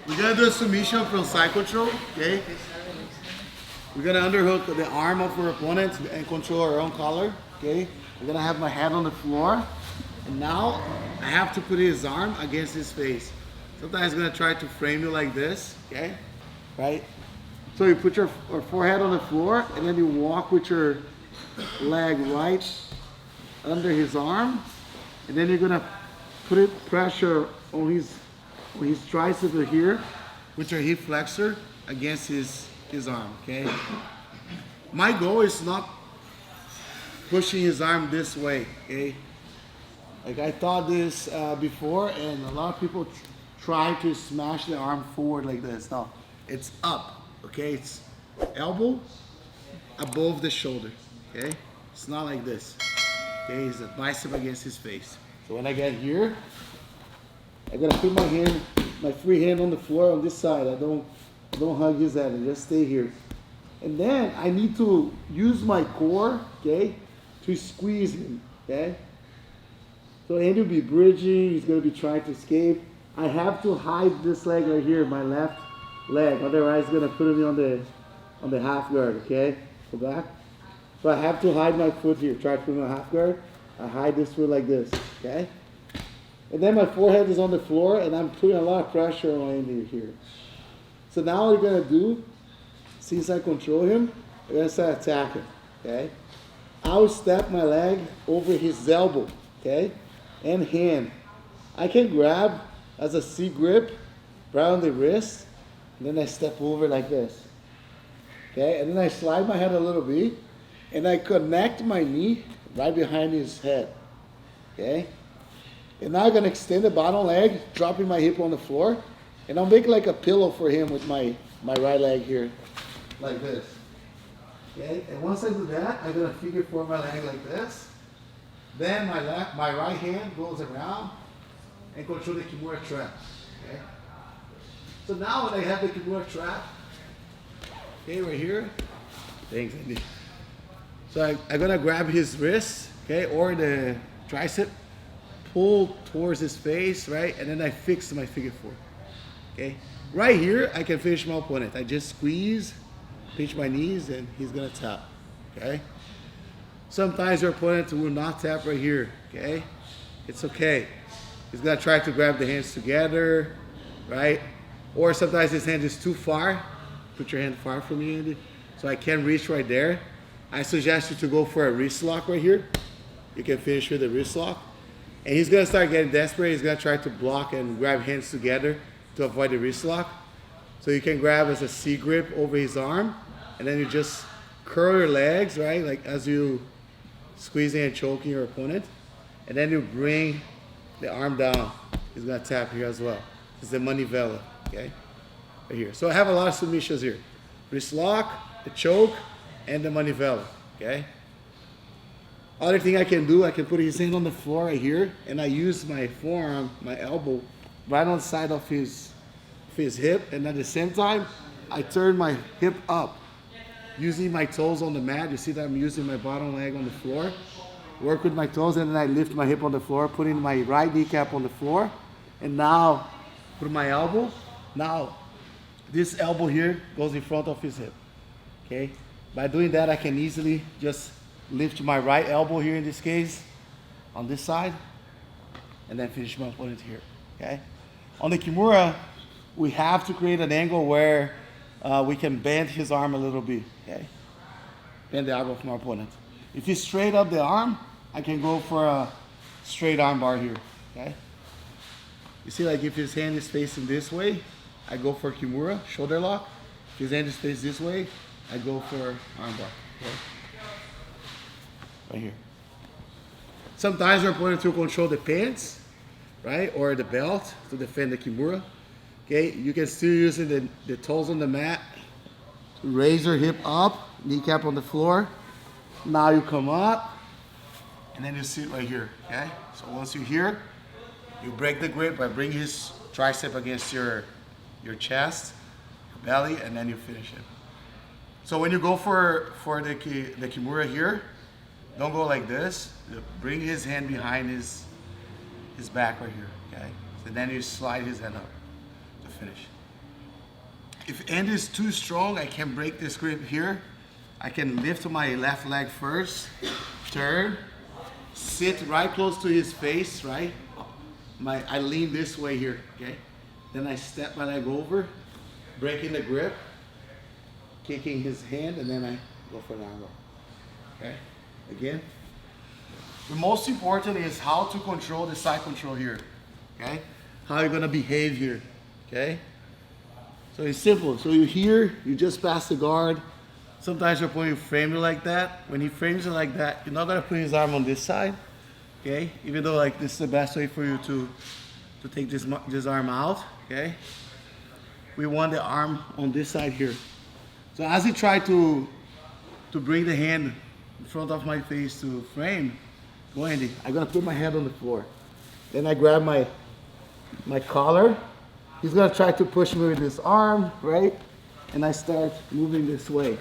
We're gonna do a submission from side control, okay? We're gonna underhook the arm of our opponent and control our own collar, okay? We're gonna have my head on the floor, and now I have to put his arm against his face. Sometimes I'm gonna try to frame you like this, okay? Right? So you put your forehead on the floor, and then you walk with your leg right under his arm, and then you're gonna put pressure on his tricep here with your hip flexor against his arm, okay? My goal is not pushing his arm this way, okay? Like I thought this before, and a lot of people try to smash the arm forward like this. No, it's up, okay? It's elbow above the shoulder, okay? It's not like this, okay? It's a bicep against his face. So when I get here, I'm gonna put my free hand on the floor on this side. I don't hug his head, I just stay here. And then I need to use my core, okay, to squeeze him, okay? So Andy will be bridging, he's gonna be trying to escape. I have to hide this leg right here, my left leg, otherwise it's gonna put me on the half guard, okay? Go back. So I have to hide my foot here, try to put me on half guard. I hide this foot like this, okay? And then my forehead is on the floor, and I'm putting a lot of pressure on Andy here. So now what we're gonna do, since I control him, we're gonna start attacking, okay? I'll step my leg over his elbow, okay? And hand. I can grab as a C grip right on the wrist, and then I step over like this, okay? And then I slide my head a little bit, and I connect my knee right behind his head, okay? And now I'm gonna extend the bottom leg, dropping my hip on the floor, and I'll make like a pillow for him with my right leg here, like this. Okay, and once I do that, I'm gonna figure four my leg like this. Then my right hand goes around and control the Kimura trap. Okay. So now when I have the Kimura trap, okay, right here. Thanks, Andy. So I'm gonna grab his wrist, okay, or the tricep, pull towards his face, right, and then I fix my figure four. Okay, right here I can finish my opponent. I just squeeze, pinch my knees, and he's gonna tap. Okay. Sometimes your opponent will not tap right here. Okay, it's okay. He's gonna try to grab the hands together, right? Or sometimes his hand is too far. Put your hand far from me, Andy, so I can't reach right there. I suggest you to go for a wrist lock right here. You can finish with a wrist lock. And he's gonna start getting desperate. He's gonna try to block and grab hands together to avoid the wrist lock. So you can grab as a C grip over his arm, and then you just curl your legs, right? Like as you squeezing and choking your opponent. And then you bring the arm down. He's gonna tap here as well. It's the manivela, okay? Right here. So I have a lot of submissions here. Wrist lock, the choke, and the manivela, okay? Other thing I can do, I can put his hand on the floor right here, and I use my forearm, my elbow, right on the side of his hip, and at the same time, I turn my hip up, using my toes on the mat. You see that I'm using my bottom leg on the floor. Work with my toes, and then I lift my hip on the floor, putting my right kneecap on the floor, and now put my elbow. Now, this elbow here goes in front of his hip, okay? By doing that, I can easily just lift my right elbow here in this case, on this side, and then finish my opponent here, okay? On the Kimura, we have to create an angle where we can bend his arm a little bit, okay? Bend the arm of my opponent. If he's straight up the arm, I can go for a straight arm bar here, okay? You see, like if his hand is facing this way, I go for Kimura, shoulder lock. If his hand is facing this way, I go for arm bar, okay? Right here. Sometimes your opponent will control the pants, right, or the belt to defend the Kimura. Okay, you can still use the toes on the mat, raise your hip up, kneecap on the floor. Now you come up, and then you sit right here, okay? So once you're here, you break the grip by bringing his tricep against your chest, your belly, and then you finish it. So when you go for the Kimura here, don't go like this. Bring his hand behind his back right here, okay? So then you slide his hand up to finish. If Andy is too strong, I can break this grip here. I can lift my left leg first, turn, sit right close to his face, right? I lean this way here, okay? Then I step my leg over, breaking the grip, kicking his hand, and then I go for an armbar, okay? Again. The most important is how to control the side control here, okay? How you're gonna behave here, okay? So it's simple. So you're here, you just pass the guard. Sometimes you're putting frame it like that. When he frames it like that, you're not gonna put his arm on this side, okay? Even though like this is the best way for you to take this arm out, okay? We want the arm on this side here. So as he tried to bring the hand in front of my face to frame, go Andy, I'm gonna put my head on the floor. Then I grab my collar. He's gonna try to push me with his arm, right? And I start moving this way,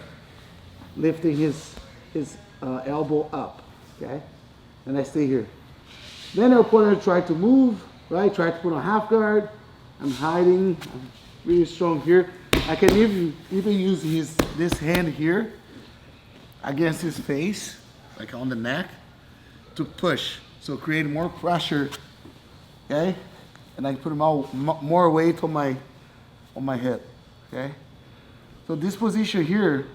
lifting his elbow up, okay? And I stay here. Then the opponent try to move, right? Try to put on half guard. I'm hiding, I'm really strong here. I can even use this hand here against his face, like on the neck, to push. So create more pressure, okay? And I put more weight on my head, okay? So this position here,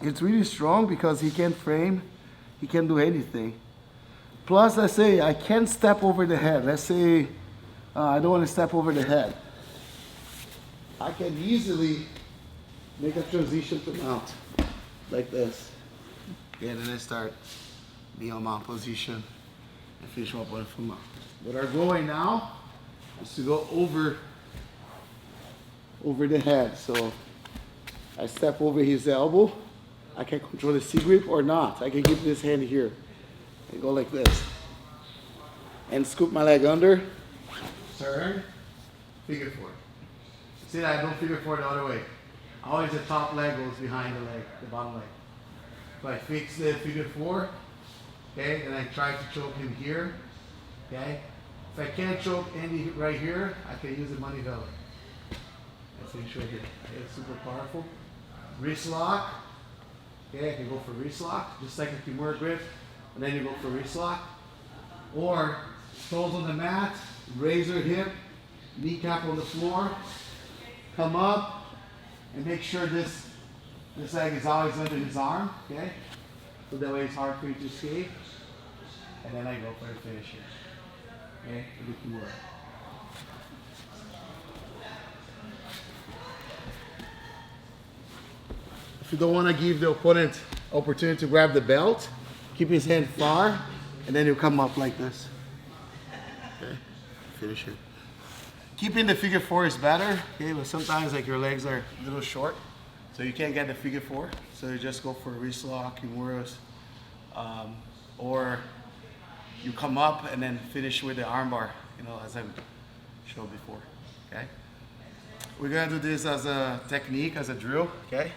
it's really strong because he can't frame, he can't do anything. Plus, let's say I can't step over the head. Let's say I don't want to step over the head. I can easily make a transition to mount, like this. Okay, and then I start being on mount position and finish my opponent from mount. What our goal right now is to go over the head. So I step over his elbow. I can control the C grip or not. I can keep this hand here and go like this. And scoop my leg under, turn, figure four. See that I don't figure four the other way. Always the top leg goes behind the leg, the bottom leg. So I fix the figure four, okay, and I try to choke him here, okay. If I can't choke Andy right here, I can use the manivela. That's finish right here. Okay, it's super powerful. Wrist lock. Okay, I can go for wrist lock, just like a Kimura grip, and then you go for wrist lock. Or toes on the mat, razor hip, kneecap on the floor, come up, and make sure this leg is always under his arm, okay? So that way it's hard for you to escape. And then I go for the finish here. Okay, for the Kimura. If you don't want to give the opponent opportunity to grab the belt, keep his hand far, and then you come up like this. Okay, finish it. Keeping the figure four is better, okay, but sometimes like your legs are a little short, so you can't get the figure four. So you just go for a wrist lock, Kimuras, or you come up and then finish with the armbar, you know, as I showed before, okay? We're gonna do this as a technique, as a drill, okay?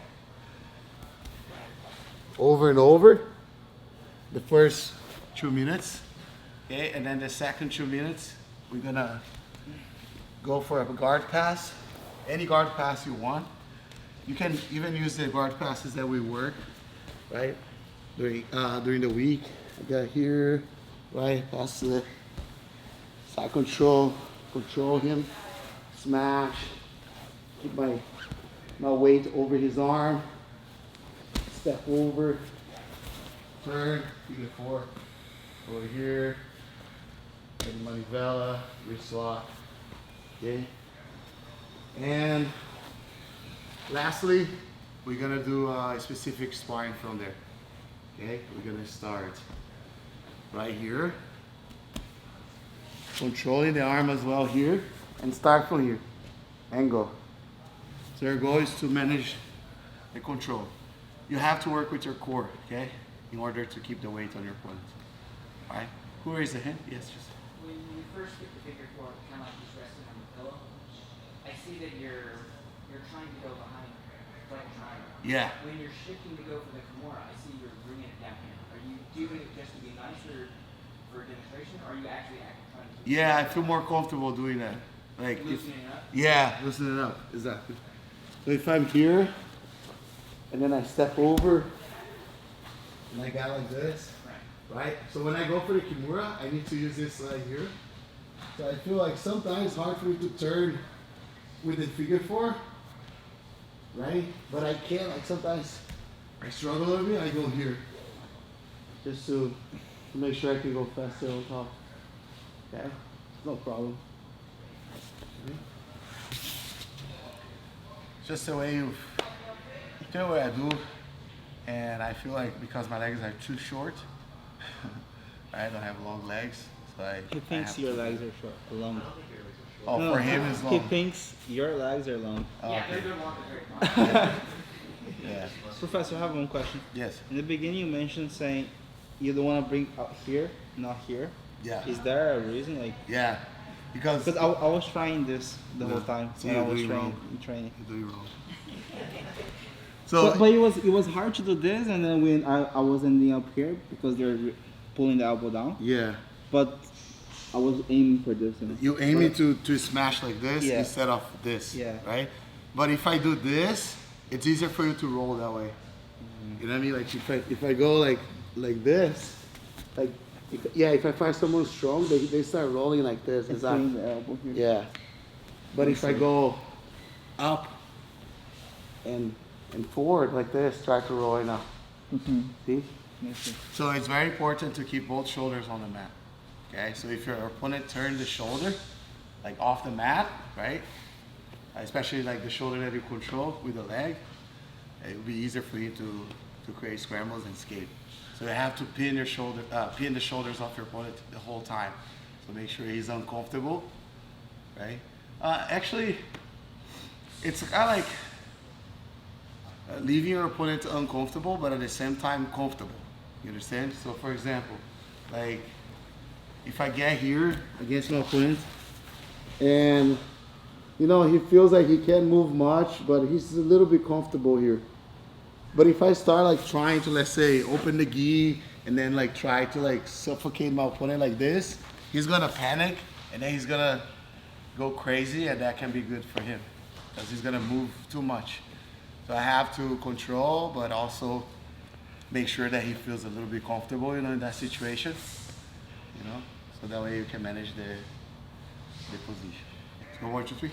Over and over, the first 2 minutes, okay? And then the second 2 minutes, we're gonna go for a guard pass, any guard pass you want. You can even use the guard passes that we work, right? During the week. I got here, right? Pass the side control him, smash, keep my weight over his arm, step over, turn, figure four, over here, and manivela, wrist lock, okay? And lastly, we're gonna do a specific sparring from there, okay? We're gonna start right here, controlling the arm as well here, and start from here, and go. So our goal is to manage the control. You have to work with your core, okay? In order to keep the weight on your opponent. All right? Who raised the hand? Yes, just. When you first get the figure four, kind of like just resting on the pillow, I see that you're trying to go behind, like a triangle. Yeah. When you're shifting to go for the Kimura, I see you're bringing it down here. Are you doing it just to be nice or for a demonstration, or are you actually trying to? Yeah, I feel more comfortable doing that. Like loosening it up? Yeah, loosening it up. Exactly. So if I'm here, and then I step over, and I got like this, right? So when I go for the Kimura, I need to use this side here. So I feel like sometimes it's hard for me to turn with the figure four, right? But I can, like sometimes I struggle with me, I go here. Just to make sure I can go faster on top. Okay? No problem. Just the way you feel what I do, and I feel like because my legs are too short, I don't have long legs, so He thinks your legs are short, long. Oh, No, for him it's long. He thinks your legs are long. Oh, Yeah, okay. they're long, but very long. Yeah. Professor, I have one question. Yes. In the beginning, you mentioned saying you don't want to bring out here, not here. Yeah. Is there a reason, like? Yeah. Because I was trying this the whole time So when I you're was doing wrong. training. You're doing wrong. So But it was hard to do this, and then when I was ending up here because they're pulling the elbow down. yeah. But I was aiming for this. You know? You aiming to smash like this Yeah. instead of this, Yeah. right? But if I do this, it's easier for you to roll that way. You know what I mean? Like if I go like this, like if I find someone strong, they start rolling like this. And It's not, putting the elbow here. yeah. But if I go up and forward like this, try to roll it up. Mm-hmm. See? Makes sense. So it's very important to keep both shoulders on the mat. Okay, so if your opponent turns the shoulder, like off the mat, right? Especially like the shoulder that you control with the leg, it will be easier for you to create scrambles and escape. So you have to pin the shoulders off your opponent the whole time. So make sure he's uncomfortable, right? Actually, it's kind of like leaving your opponent uncomfortable, but at the same time comfortable. You understand? So for example, like if I get here against my opponent and you know he feels like he can't move much, but he's a little bit comfortable here. But if I start like trying to, let's say, open the gi and then like try to like suffocate my opponent like this, he's gonna panic and then he's gonna go crazy, and that can be good for him because he's gonna move too much. So I have to control, but also make sure that he feels a little bit comfortable, you know, in that situation, you know, so that way you can manage the position. So 1, 2, 3.